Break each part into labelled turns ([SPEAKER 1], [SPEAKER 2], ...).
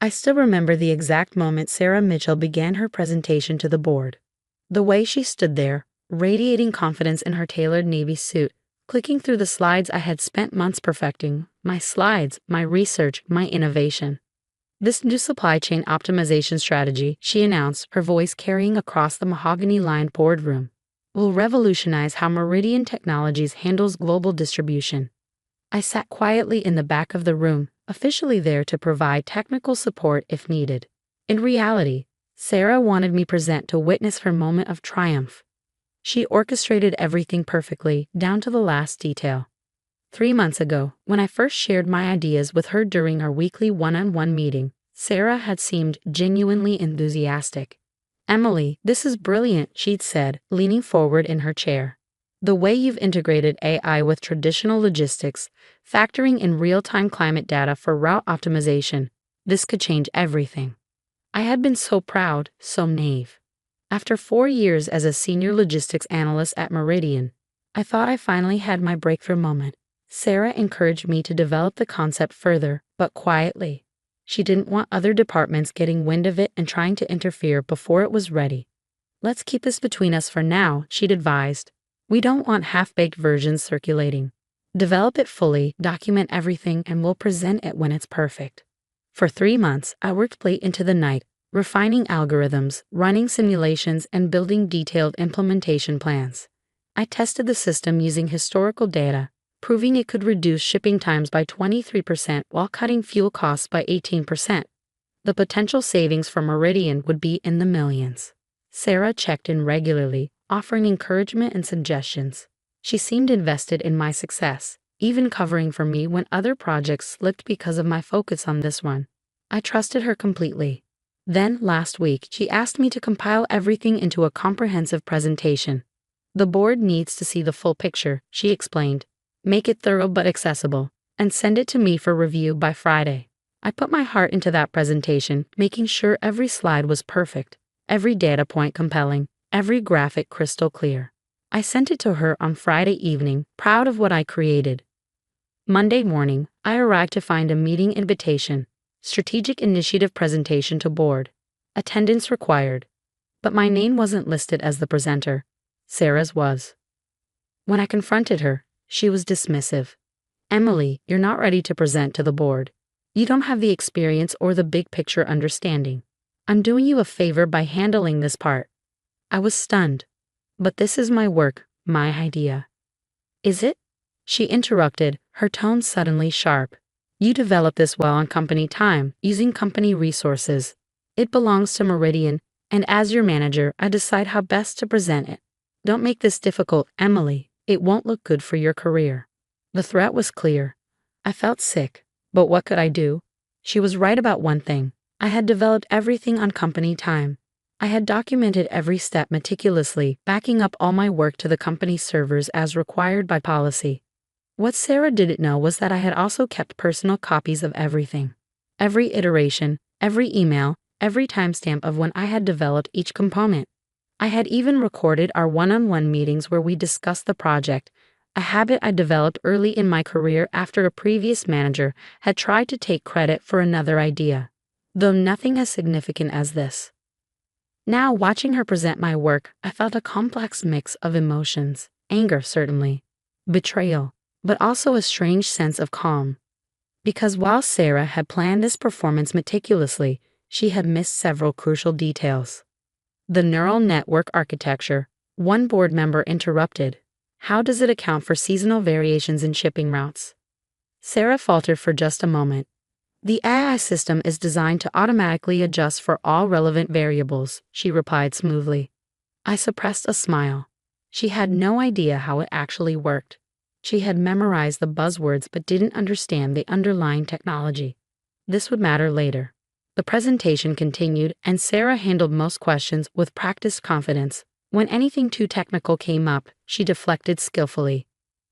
[SPEAKER 1] I still remember the exact moment Sarah Mitchell began her presentation to the board. The way she stood there, radiating confidence in her tailored navy suit, clicking through the slides I had spent months perfecting, my slides, my research, my innovation. This new supply chain optimization strategy, she announced, her voice carrying across the mahogany-lined boardroom, will revolutionize how Meridian Technologies handles global distribution. I sat quietly in the back of the room, officially there to provide technical support if needed. In reality, Sarah wanted me present to witness her moment of triumph. She orchestrated everything perfectly, down to the last detail. 3 months ago, when I first shared my ideas with her during our weekly one-on-one meeting, Sarah had seemed genuinely enthusiastic. "Emily, this is brilliant," she'd said, leaning forward in her chair. "The way you've integrated AI with traditional logistics, factoring in real-time climate data for route optimization, this could change everything." I had been so proud, so naive. After 4 years as a senior logistics analyst at Meridian, I thought I finally had my breakthrough moment. Sarah encouraged me to develop the concept further, but quietly. She didn't want other departments getting wind of it and trying to interfere before it was ready. "Let's keep this between us for now," she'd advised. "We don't want half-baked versions circulating. Develop it fully, document everything, and we'll present it when it's perfect." For 3 months, I worked late into the night, refining algorithms, running simulations, and building detailed implementation plans. I tested the system using historical data, proving it could reduce shipping times by 23% while cutting fuel costs by 18%. The potential savings for Meridian would be in the millions. Sarah checked in regularly, offering encouragement and suggestions. She seemed invested in my success, even covering for me when other projects slipped because of my focus on this one. I trusted her completely. Then, last week, she asked me to compile everything into a comprehensive presentation. "The board needs to see the full picture," she explained. "Make it thorough but accessible, and send it to me for review by Friday." I put my heart into that presentation, making sure every slide was perfect, every data point compelling, every graphic crystal clear. I sent it to her on Friday evening, proud of what I created. Monday morning, I arrived to find a meeting invitation, strategic initiative presentation to board, attendance required. But my name wasn't listed as the presenter. Sarah's was. When I confronted her, she was dismissive. "Emily, you're not ready to present to the board. You don't have the experience or the big picture understanding. I'm doing you a favor by handling this part." I was stunned. "But this is my work, my idea." "Is it?" She interrupted, her tone suddenly sharp. "You developed this well on company time, using company resources. It belongs to Meridian, and as your manager, I decide how best to present it. Don't make this difficult, Emily. It won't look good for your career." The threat was clear. I felt sick, but what could I do? She was right about one thing. I had developed everything on company time. I had documented every step meticulously, backing up all my work to the company's servers as required by policy. What Sarah didn't know was that I had also kept personal copies of everything. Every iteration, every email, every timestamp of when I had developed each component. I had even recorded our one-on-one meetings where we discussed the project, a habit I developed early in my career after a previous manager had tried to take credit for another idea, though nothing as significant as this. Now, watching her present my work, I felt a complex mix of emotions, anger certainly, betrayal, but also a strange sense of calm. Because while Sarah had planned this performance meticulously, she had missed several crucial details. The neural network architecture, one board member interrupted. "How does it account for seasonal variations in shipping routes?" Sarah faltered for just a moment. "The AI system is designed to automatically adjust for all relevant variables," she replied smoothly. I suppressed a smile. She had no idea how it actually worked. She had memorized the buzzwords but didn't understand the underlying technology. This would matter later. The presentation continued, and Sarah handled most questions with practiced confidence. When anything too technical came up, she deflected skillfully.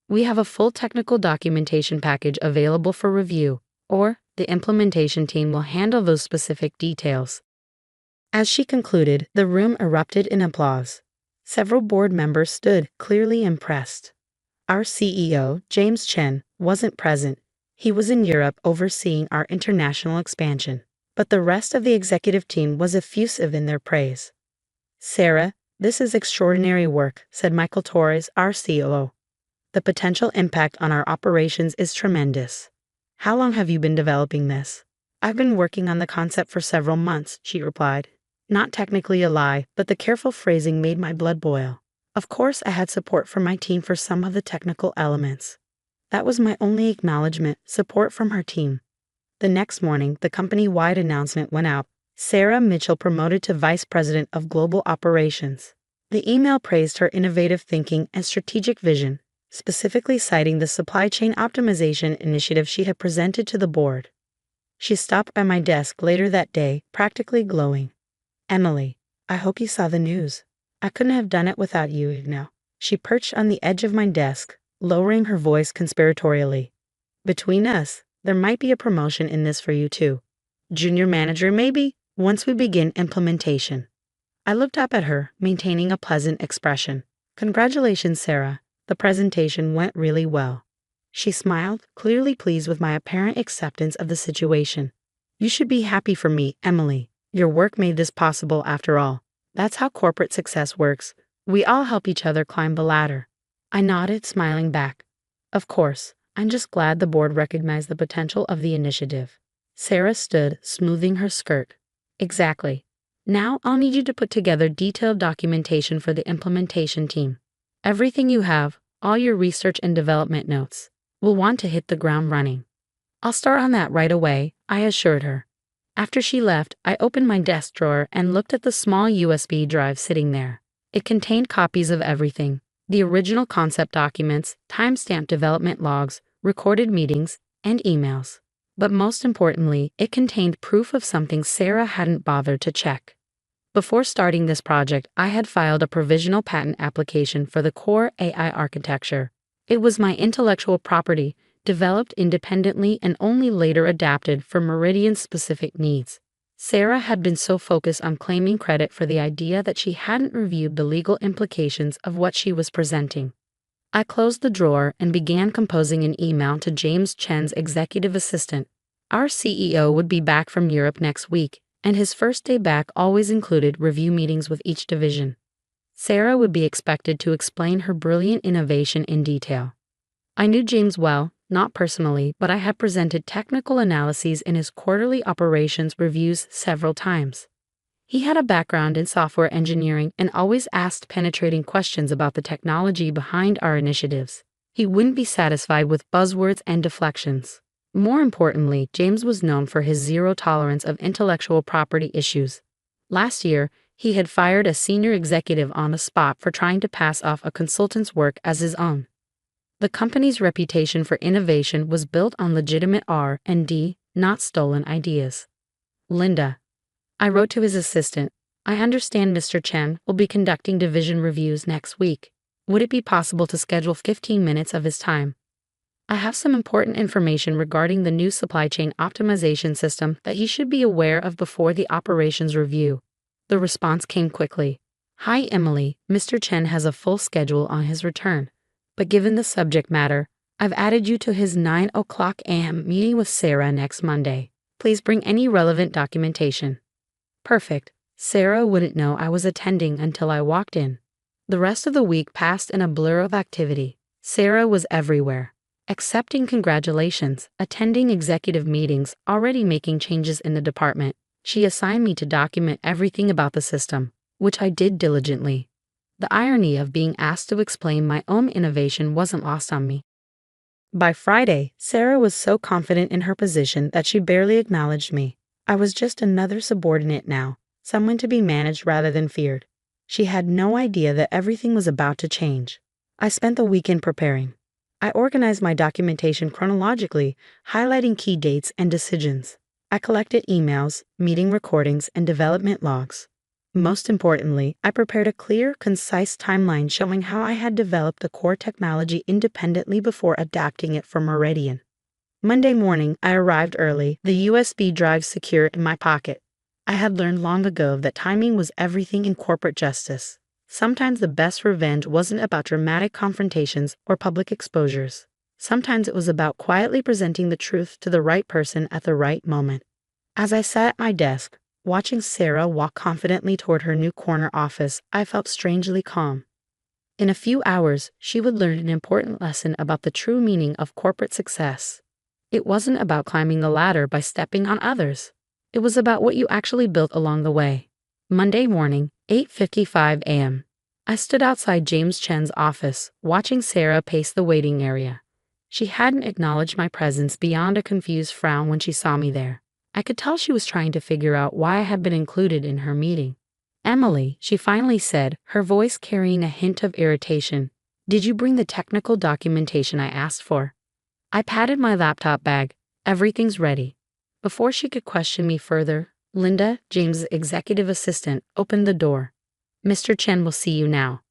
[SPEAKER 1] "We have a full technical documentation package available for review, or the implementation team will handle those specific details." As she concluded, the room erupted in applause. Several board members stood, clearly impressed. Our CEO, James Chen, wasn't present. He was in Europe overseeing our international expansion. but the rest of the executive team was effusive in their praise. "Sarah, this is extraordinary work," said Michael Torres, our COO. "The potential impact on our operations is tremendous." "How long have you been developing this?" "I've been working on the concept for several months," she replied. Not technically a lie, but the careful phrasing made my blood boil. Of course, I had support from my team for some of the technical elements. That was my only acknowledgement, support from her team. The next morning, the company-wide announcement went out. Sarah Mitchell promoted to Vice President of Global Operations. The email praised her innovative thinking and strategic vision, specifically citing the supply chain optimization initiative she had presented to the board. She stopped by my desk later that day, practically glowing. "Emily, I hope you saw the news. I couldn't have done it without you, Igno." She perched on the edge of my desk, lowering her voice conspiratorially. "Between us, there might be a promotion in this for you too. Junior manager maybe, once we begin implementation." I looked up at her, maintaining a pleasant expression. "Congratulations, Sarah. The presentation went really well." She smiled, clearly pleased with my apparent acceptance of the situation. "You should be happy for me, Emily. Your work made this possible after all. That's how corporate success works. We all help each other climb the ladder." I nodded, smiling back. "Of course, I'm just glad the board recognized the potential of the initiative." Sarah stood, smoothing her skirt. "Exactly. Now I'll need you to put together detailed documentation for the implementation team. Everything you have, all your research and development notes. We'll want to hit the ground running." "I'll start on that right away," I assured her. After she left, I opened my desk drawer and looked at the small USB drive sitting there. It contained copies of everything: the original concept documents, timestamped development logs, recorded meetings, and emails. But most importantly, it contained proof of something Sarah hadn't bothered to check. Before starting this project, I had filed a provisional patent application for the core AI architecture. It was my intellectual property, developed independently and only later adapted for Meridian's specific needs. Sarah had been so focused on claiming credit for the idea that she hadn't reviewed the legal implications of what she was presenting. I closed the drawer and began composing an email to James Chen's executive assistant. Our CEO would be back from Europe next week, and his first day back always included review meetings with each division. Sarah would be expected to explain her brilliant innovation in detail. I knew James well, not personally, but I had presented technical analyses in his quarterly operations reviews several times. He had a background in software engineering and always asked penetrating questions about the technology behind our initiatives. He wouldn't be satisfied with buzzwords and deflections. More importantly, James was known for his zero tolerance of intellectual property issues. Last year, he had fired a senior executive on the spot for trying to pass off a consultant's work as his own. The company's reputation for innovation was built on legitimate R&D, not stolen ideas. "Linda," I wrote to his assistant, "I understand Mr. Chen will be conducting division reviews next week. Would it be possible to schedule 15 minutes of his time? I have some important information regarding the new supply chain optimization system that he should be aware of before the operations review." The response came quickly. "Hi Emily, Mr. Chen has a full schedule on his return. But given the subject matter, I've added you to his 9:00 a.m. meeting with Sarah next Monday. Please bring any relevant documentation." Perfect. Sarah wouldn't know I was attending until I walked in. The rest of the week passed in a blur of activity. Sarah was everywhere. Accepting congratulations, attending executive meetings, already making changes in the department. She assigned me to document everything about the system, which I did diligently. The irony of being asked to explain my own innovation wasn't lost on me. By Friday, Sarah was so confident in her position that she barely acknowledged me. I was just another subordinate now, someone to be managed rather than feared. She had no idea that everything was about to change. I spent the weekend preparing. I organized my documentation chronologically, highlighting key dates and decisions. I collected emails, meeting recordings, and development logs. Most importantly, I prepared a clear, concise timeline showing how I had developed the core technology independently before adapting it for Meridian. Monday morning, I arrived early, the USB drive secure in my pocket. I had learned long ago that timing was everything in corporate justice. Sometimes the best revenge wasn't about dramatic confrontations or public exposures. Sometimes it was about quietly presenting the truth to the right person at the right moment. As I sat at my desk, watching Sarah walk confidently toward her new corner office, I felt strangely calm. In a few hours, she would learn an important lesson about the true meaning of corporate success. It wasn't about climbing the ladder by stepping on others. It was about what you actually built along the way. Monday morning, 8:55 a.m. I stood outside James Chen's office, watching Sarah pace the waiting area. She hadn't acknowledged my presence beyond a confused frown when she saw me there. I could tell she was trying to figure out why I had been included in her meeting. "Emily," she finally said, her voice carrying a hint of irritation. "Did you bring the technical documentation I asked for?" I patted my laptop bag. "Everything's ready." Before she could question me further, Linda, James's executive assistant, opened the door. "Mr. Chen will see you now."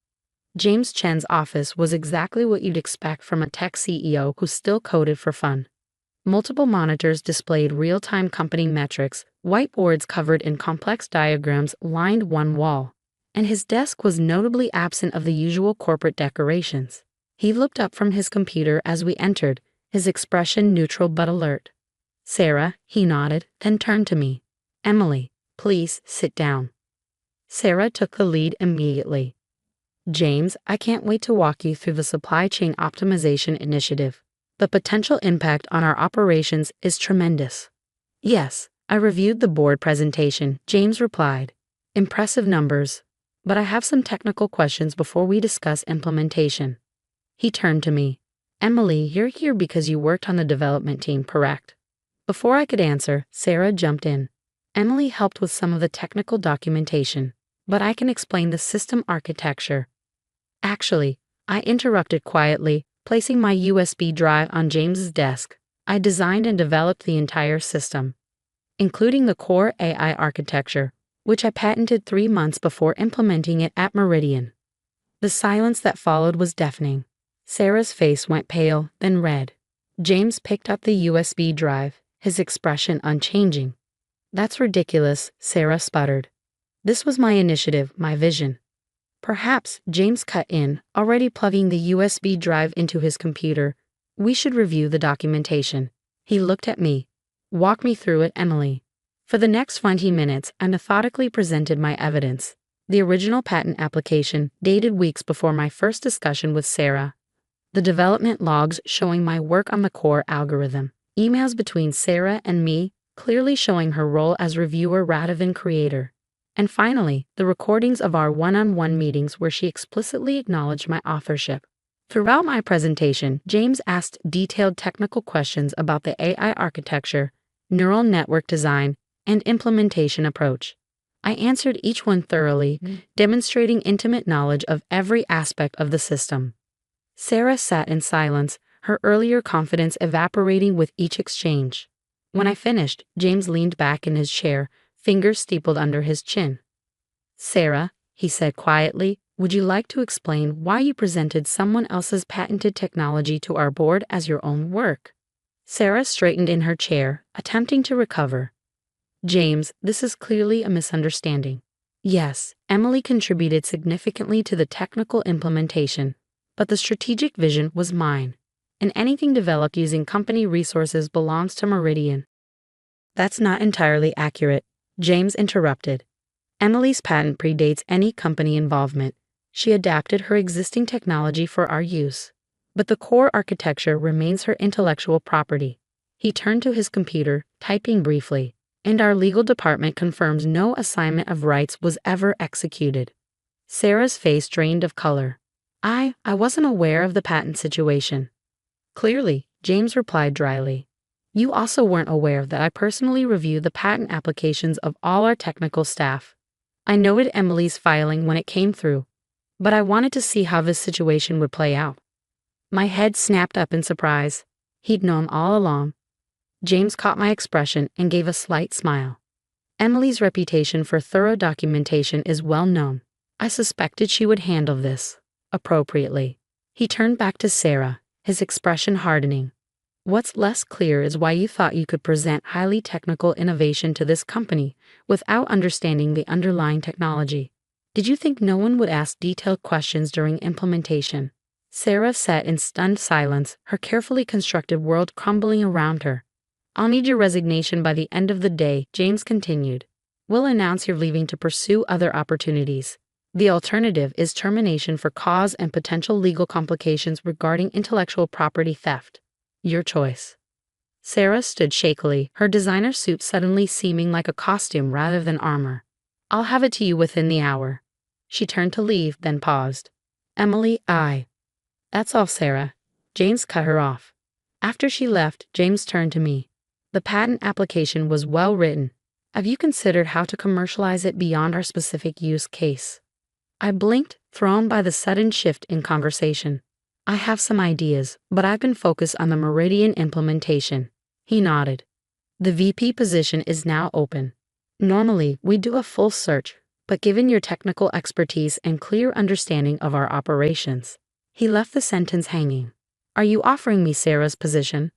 [SPEAKER 1] James Chen's office was exactly what you'd expect from a tech CEO who still coded for fun. Multiple monitors displayed real-time company metrics, whiteboards covered in complex diagrams lined one wall, and his desk was notably absent of the usual corporate decorations. He looked up from his computer as we entered, his expression neutral but alert. "Sarah," he nodded, then turned to me. "Emily, please sit down." Sarah took the lead immediately. "James, I can't wait to walk you through the supply chain optimization initiative. The potential impact on our operations is tremendous." "Yes, I reviewed the board presentation," James replied. "Impressive numbers. But I have some technical questions before we discuss implementation." He turned to me. "Emily, you're here because you worked on the development team, correct?" Before I could answer, Sarah jumped in. "Emily helped with some of the technical documentation, but I can explain the system architecture." "Actually," I interrupted quietly, placing my USB drive on James's desk. "I designed and developed the entire system, including the core AI architecture, which I patented 3 months before implementing it at Meridian." The silence that followed was deafening. Sarah's face went pale, then red. James picked up the USB drive, his expression unchanging. "That's ridiculous," Sarah sputtered. "This was my initiative, my vision." "Perhaps," James cut in, already plugging the USB drive into his computer, "we should review the documentation." He looked at me. "Walk me through it, Emily." For the next 20 minutes, I methodically presented my evidence. The original patent application, dated weeks before my first discussion with Sarah. The development logs showing my work on the core algorithm. Emails between Sarah and me, clearly showing her role as reviewer rather than creator. And finally, the recordings of our one-on-one meetings where she explicitly acknowledged my authorship. Throughout my presentation, James asked detailed technical questions about the AI architecture, neural network design, and implementation approach. I answered each one thoroughly, demonstrating intimate knowledge of every aspect of the system. Sarah sat in silence, her earlier confidence evaporating with each exchange. When I finished, James leaned back in his chair, fingers steepled under his chin. "Sarah," he said quietly, "would you like to explain why you presented someone else's patented technology to our board as your own work?" Sarah straightened in her chair, attempting to recover. "James, this is clearly a misunderstanding. Yes, Emily contributed significantly to the technical implementation, but the strategic vision was mine, and anything developed using company resources belongs to Meridian." "That's not entirely accurate," James interrupted. "Emily's patent predates any company involvement. She adapted her existing technology for our use, but the core architecture remains her intellectual property." He turned to his computer, typing briefly, "and our legal department confirms no assignment of rights was ever executed." Sarah's face drained of color. I wasn't aware of the patent situation." "Clearly," James replied dryly. "You also weren't aware that I personally reviewed the patent applications of all our technical staff. I noted Emily's filing when it came through, but I wanted to see how this situation would play out." My head snapped up in surprise. He'd known all along. James caught my expression and gave a slight smile. "Emily's reputation for thorough documentation is well known. I suspected she would handle this appropriately." He turned back to Sarah, his expression hardening. "What's less clear is why you thought you could present highly technical innovation to this company without understanding the underlying technology. Did you think no one would ask detailed questions during implementation?" Sarah sat in stunned silence, her carefully constructed world crumbling around her. I'll need your resignation by the end of the day, James continued. We'll announce you're leaving to pursue other opportunities. The alternative is termination for cause and potential legal complications regarding intellectual property theft. Your choice. Sarah stood shakily, her designer suit suddenly seeming like a costume rather than armor. I'll have it to you within the hour. She turned to leave, then paused. Emily, That's all, Sarah. James cut her off. After she left, James turned to me. The patent application was well written. Have you considered how to commercialize it beyond our specific use case? I blinked, thrown by the sudden shift in conversation. I have some ideas, but I've been focused on the Meridian implementation. He nodded. The VP position is now open. Normally, we do a full search, but given your technical expertise and clear understanding of our operations. He left the sentence hanging. Are you offering me Sarah's position?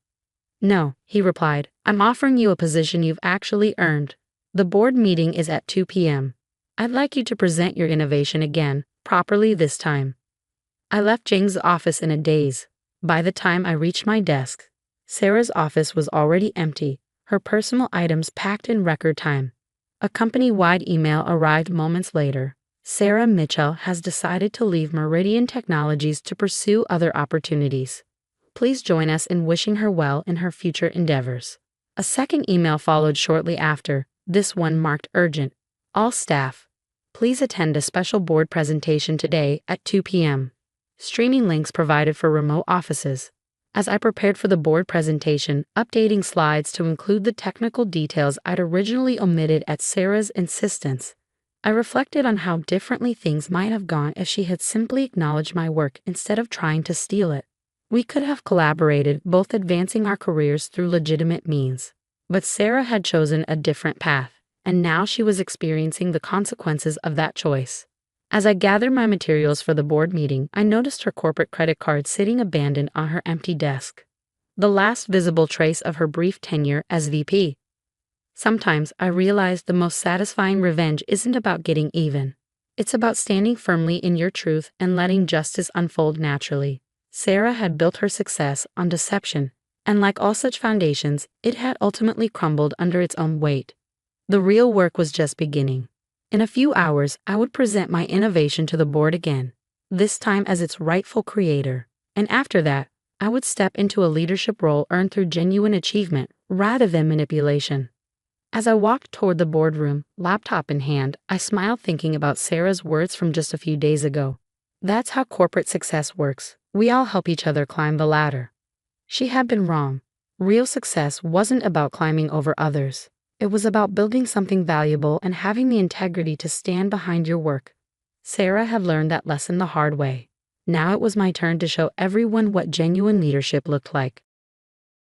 [SPEAKER 1] No, he replied. I'm offering you a position you've actually earned. The board meeting is at 2 p.m. I'd like you to present your innovation again, properly this time. I left James' office in a daze. By the time I reached my desk, Sarah's office was already empty, her personal items packed in record time. A company-wide email arrived moments later. Sarah Mitchell has decided to leave Meridian Technologies to pursue other opportunities. Please join us in wishing her well in her future endeavors. A second email followed shortly after, this one marked urgent. All staff, please attend a special board presentation today at 2 p.m. Streaming links provided for remote offices. As I prepared for the board presentation, updating slides to include the technical details I'd originally omitted at Sarah's insistence, I reflected on how differently things might have gone if she had simply acknowledged my work instead of trying to steal it. We could have collaborated, both advancing our careers through legitimate means. But Sarah had chosen a different path, and now she was experiencing the consequences of that choice. As I gathered my materials for the board meeting, I noticed her corporate credit card sitting abandoned on her empty desk. The last visible trace of her brief tenure as VP. Sometimes I realized the most satisfying revenge isn't about getting even. It's about standing firmly in your truth and letting justice unfold naturally. Sarah had built her success on deception, and like all such foundations, it had ultimately crumbled under its own weight. The real work was just beginning. In a few hours, I would present my innovation to the board again, this time as its rightful creator. And after that, I would step into a leadership role earned through genuine achievement rather than manipulation. As I walked toward the boardroom, laptop in hand, I smiled thinking about Sarah's words from just a few days ago. That's how corporate success works. We all help each other climb the ladder. She had been wrong. Real success wasn't about climbing over others. It was about building something valuable and having the integrity to stand behind your work. Sarah had learned that lesson the hard way. Now it was my turn to show everyone what genuine leadership looked like.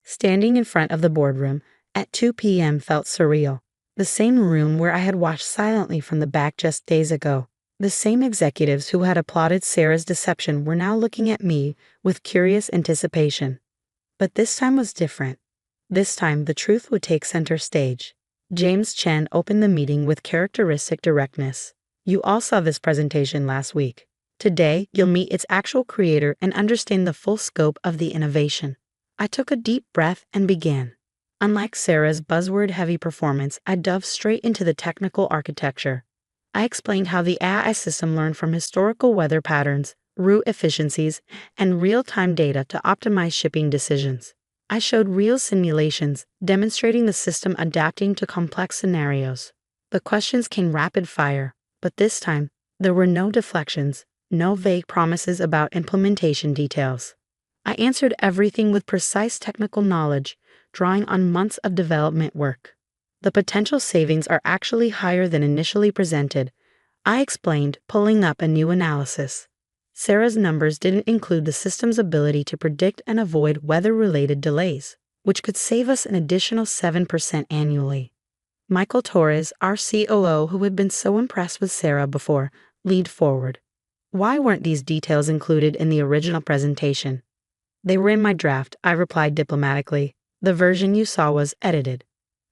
[SPEAKER 1] Standing in front of the boardroom at 2 p.m. felt surreal. The same room where I had watched silently from the back just days ago. The same executives who had applauded Sarah's deception were now looking at me with curious anticipation. But this time was different. This time the truth would take center stage. James Chen opened the meeting with characteristic directness. You all saw this presentation last week. Today, you'll meet its actual creator and understand the full scope of the innovation. I took a deep breath and began. Unlike Sarah's buzzword-heavy performance, I dove straight into the technical architecture. I explained how the AI system learned from historical weather patterns, route efficiencies, and real-time data to optimize shipping decisions. I showed real simulations, demonstrating the system adapting to complex scenarios. The questions came rapid fire, but this time, there were no deflections, no vague promises about implementation details. I answered everything with precise technical knowledge, drawing on months of development work. The potential savings are actually higher than initially presented, I explained, pulling up a new analysis. Sarah's numbers didn't include the system's ability to predict and avoid weather-related delays, which could save us an additional 7% annually. Michael Torres, our COO, who had been so impressed with Sarah before, leaned forward. Why weren't these details included in the original presentation? They were in my draft, I replied diplomatically. The version you saw was edited.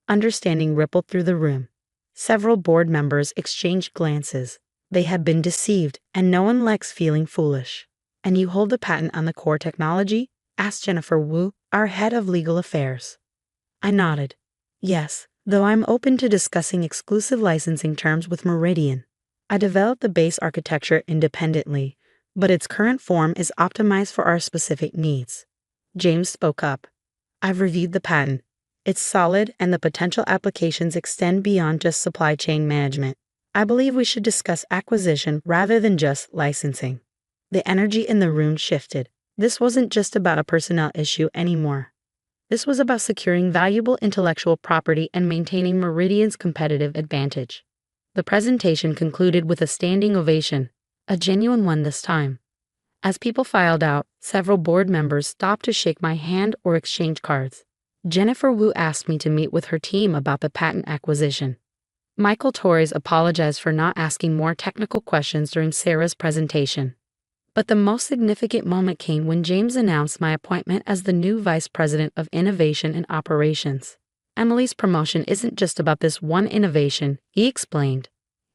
[SPEAKER 1] Understanding rippled through the room. Several board members exchanged glances. They had been deceived, and no one likes feeling foolish. And you hold the patent on the core technology? Asked Jennifer Wu, our head of legal affairs. I nodded. Yes, though I'm open to discussing exclusive licensing terms with Meridian. I developed the base architecture independently, but its current form is optimized for our specific needs. James spoke up. I've reviewed the patent. It's solid and the potential applications extend beyond just supply chain management. I believe we should discuss acquisition rather than just licensing. The energy in the room shifted. This wasn't just about a personnel issue anymore. This was about securing valuable intellectual property and maintaining Meridian's competitive advantage. The presentation concluded with a standing ovation, a genuine one this time. As people filed out, several board members stopped to shake my hand or exchange cards. Jennifer Wu asked me to meet with her team about the patent acquisition. Michael Torres apologized for not asking more technical questions during Sarah's presentation. But the most significant moment came when James announced my appointment as the new Vice President of Innovation and Operations. Emily's promotion isn't just about this one innovation, he explained.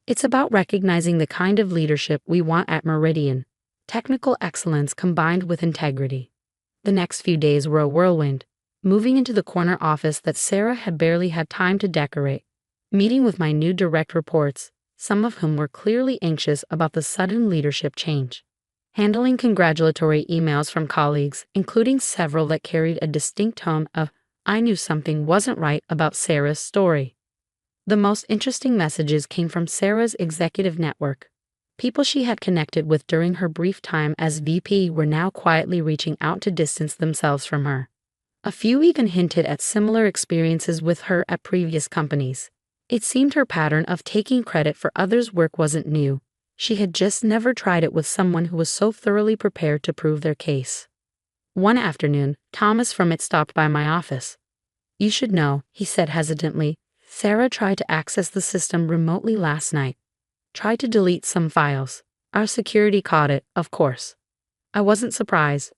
[SPEAKER 1] It's about recognizing the kind of leadership we want at Meridian. Technical excellence combined with integrity. The next few days were a whirlwind, moving into the corner office that Sarah had barely had time to decorate, meeting with my new direct reports, some of whom were clearly anxious about the sudden leadership change. Handling congratulatory emails from colleagues, including several that carried a distinct tone of, I knew something wasn't right about Sarah's story. The most interesting messages came from Sarah's executive network. People she had connected with during her brief time as VP were now quietly reaching out to distance themselves from her. A few even hinted at similar experiences with her at previous companies. It seemed her pattern of taking credit for others' work wasn't new. She had just never tried it with someone who was so thoroughly prepared to prove their case. One afternoon, Thomas from it stopped by my office. You should know, he said hesitantly, Sarah tried to access the system remotely last night. Tried to delete some files. Our security caught it, of course. I wasn't surprised.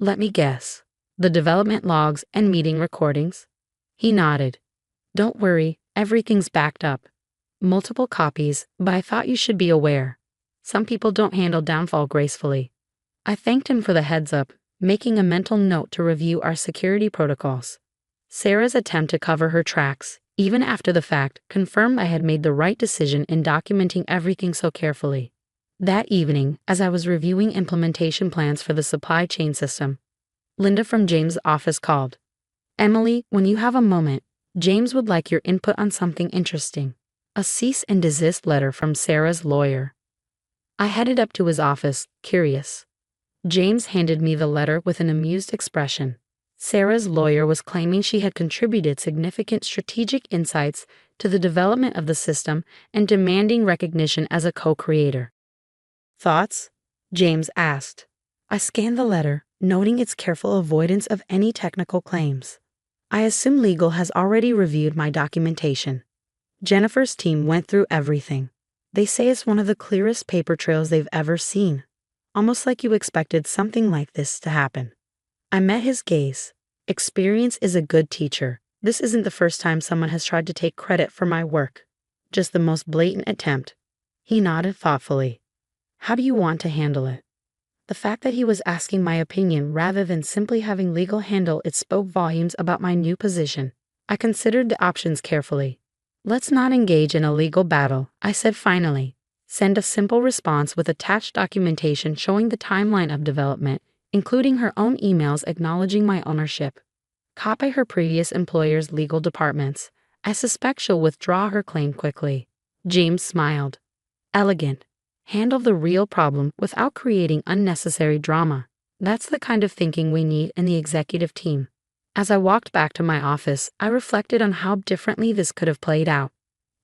[SPEAKER 1] Let me guess. The development logs and meeting recordings? He nodded. Don't worry, everything's backed up. Multiple copies, but I thought you should be aware. Some people don't handle downfall gracefully. I thanked him for the heads up, making a mental note to review our security protocols. Sarah's attempt to cover her tracks, even after the fact, confirmed I had made the right decision in documenting everything so carefully. That evening, as I was reviewing implementation plans for the supply chain system, Linda from James' office called. Emily, when you have a moment, James would like your input on something interesting. A cease and desist letter from Sarah's lawyer. I headed up to his office, curious. James handed me the letter with an amused expression. Sarah's lawyer was claiming she had contributed significant strategic insights to the development of the system and demanding recognition as a co-creator. Thoughts? James asked. I scanned the letter, noting its careful avoidance of any technical claims. I assume legal has already reviewed my documentation. Jennifer's team went through everything. They say it's one of the clearest paper trails they've ever seen. Almost like you expected something like this to happen. I met his gaze. Experience is a good teacher. This isn't the first time someone has tried to take credit for my work. Just the most blatant attempt. He nodded thoughtfully. How do you want to handle it? The fact that he was asking my opinion rather than simply having legal handle it spoke volumes about my new position. I considered the options carefully. Let's not engage in a legal battle, I said finally. Send a simple response with attached documentation showing the timeline of development, including her own emails acknowledging my ownership. Copy her previous employer's legal departments. I suspect she'll withdraw her claim quickly. James smiled. Elegant. Handle the real problem without creating unnecessary drama. That's the kind of thinking we need in the executive team. As I walked back to my office, I reflected on how differently this could have played out.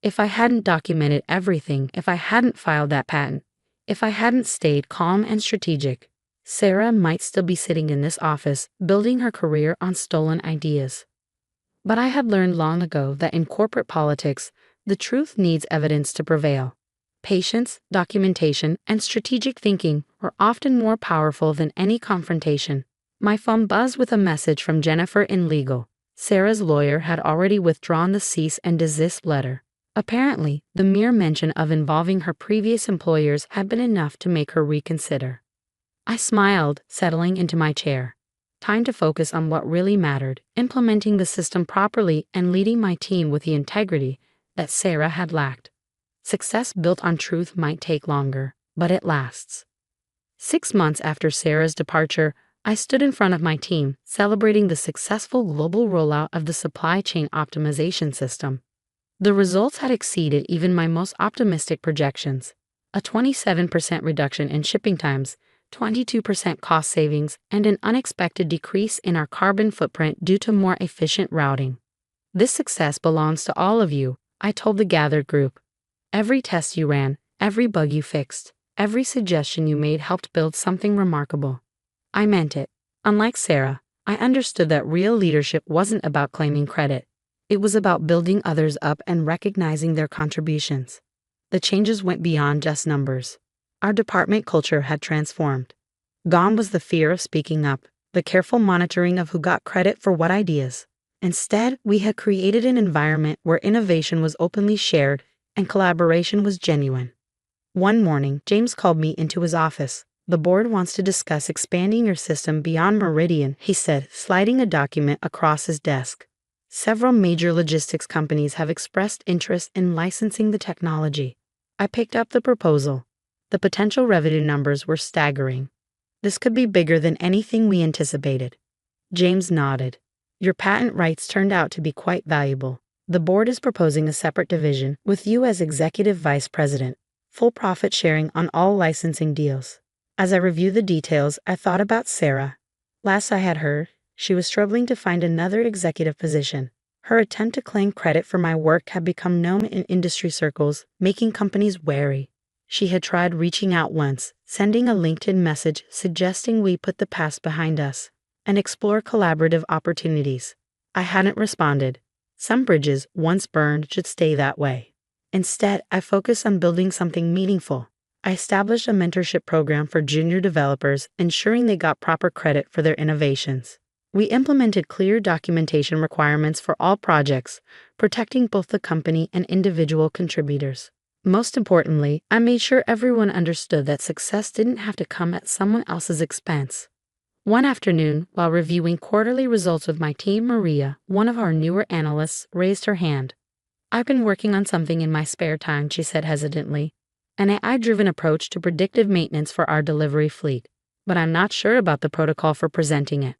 [SPEAKER 1] If I hadn't documented everything, if I hadn't filed that patent, if I hadn't stayed calm and strategic, Sarah might still be sitting in this office, building her career on stolen ideas. But I had learned long ago that in corporate politics, the truth needs evidence to prevail. Patience, documentation, and strategic thinking were often more powerful than any confrontation. My phone buzzed with a message from Jennifer in legal. Sarah's lawyer had already withdrawn the cease and desist letter. Apparently, the mere mention of involving her previous employers had been enough to make her reconsider. I smiled, settling into my chair. time to focus on what really mattered, implementing the system properly and leading my team with the integrity that Sarah had lacked. Success built on truth might take longer, but it lasts. 6 months after Sarah's departure, I stood in front of my team, celebrating the successful global rollout of the supply chain optimization system. The results had exceeded even my most optimistic projections. A 27% reduction in shipping times, 22% cost savings, and an unexpected decrease in our carbon footprint due to more efficient routing. This success belongs to all of you, I told the gathered group. Every test you ran, every bug you fixed, every suggestion you made helped build something remarkable. I meant it. Unlike Sarah, I understood that real leadership wasn't about claiming credit. It was about building others up and recognizing their contributions. The changes went beyond just numbers. Our department culture had transformed. Gone was the fear of speaking up, the careful monitoring of who got credit for what ideas. Instead, we had created an environment where innovation was openly shared and collaboration was genuine. One morning, James called me into his office. The board wants to discuss expanding your system beyond Meridian, he said, sliding a document across his desk. Several major logistics companies have expressed interest in licensing the technology. I picked up the proposal. The potential revenue numbers were staggering. This could be bigger than anything we anticipated. James nodded. Your patent rights turned out to be quite valuable. The board is proposing a separate division, with you as executive vice president, full profit sharing on all licensing deals. As I reviewed the details, I thought about Sarah. Last I had heard, she was struggling to find another executive position. Her attempt to claim credit for my work had become known in industry circles, making companies wary. She had tried reaching out once, sending a LinkedIn message suggesting we put the past behind us and explore collaborative opportunities. I hadn't responded. Some bridges, once burned, should stay that way. Instead, I focused on building something meaningful. I established a mentorship program for junior developers, ensuring they got proper credit for their innovations. We implemented clear documentation requirements for all projects, protecting both the company and individual contributors. Most importantly, I made sure everyone understood that success didn't have to come at someone else's expense. One afternoon, while reviewing quarterly results with my team, Maria, one of our newer analysts, raised her hand. I've been working on something in my spare time, she said hesitantly. An AI-driven approach to predictive maintenance for our delivery fleet, but I'm not sure about the protocol for presenting it.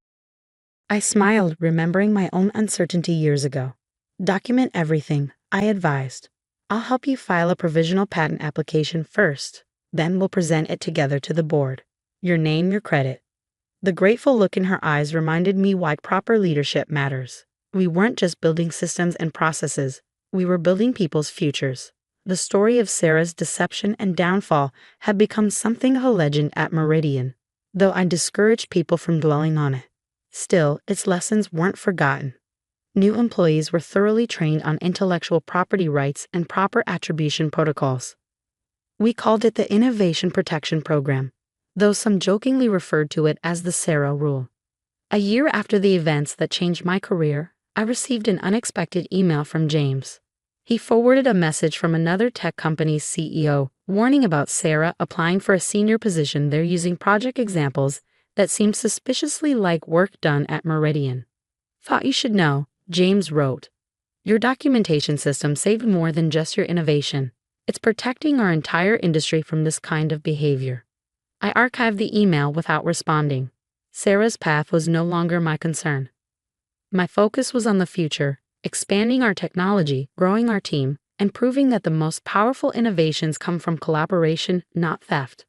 [SPEAKER 1] I smiled, remembering my own uncertainty years ago. Document everything, I advised. I'll help you file a provisional patent application first, then we'll present it together to the board. Your name, your credit. The grateful look in her eyes reminded me why proper leadership matters. We weren't just building systems and processes, we were building people's futures. The story of Sarah's deception and downfall had become something of a legend at Meridian, though I discouraged people from dwelling on it. Still, its lessons weren't forgotten. New employees were thoroughly trained on intellectual property rights and proper attribution protocols. We called it the Innovation Protection Program, though some jokingly referred to it as the Sarah Rule. A year after the events that changed my career, I received an unexpected email from James. He forwarded a message from another tech company's CEO, warning about Sarah applying for a senior position there using project examples that seemed suspiciously like work done at Meridian. Thought you should know, James wrote. Your documentation system saved more than just your innovation. It's protecting our entire industry from this kind of behavior. I archived the email without responding. Sarah's path was no longer my concern. My focus was on the future, expanding our technology, growing our team, and proving that the most powerful innovations come from collaboration, not theft.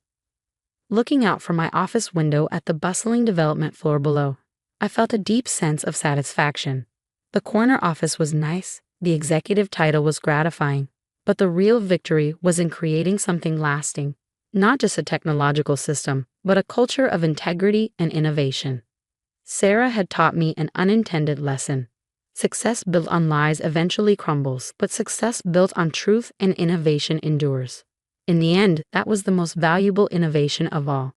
[SPEAKER 1] Looking out from my office window at the bustling development floor below, I felt a deep sense of satisfaction. The corner office was nice, the executive title was gratifying, but the real victory was in creating something lasting, not just a technological system, but a culture of integrity and innovation. Sarah had taught me an unintended lesson. Success built on lies eventually crumbles, but success built on truth and innovation endures. In the end, that was the most valuable innovation of all.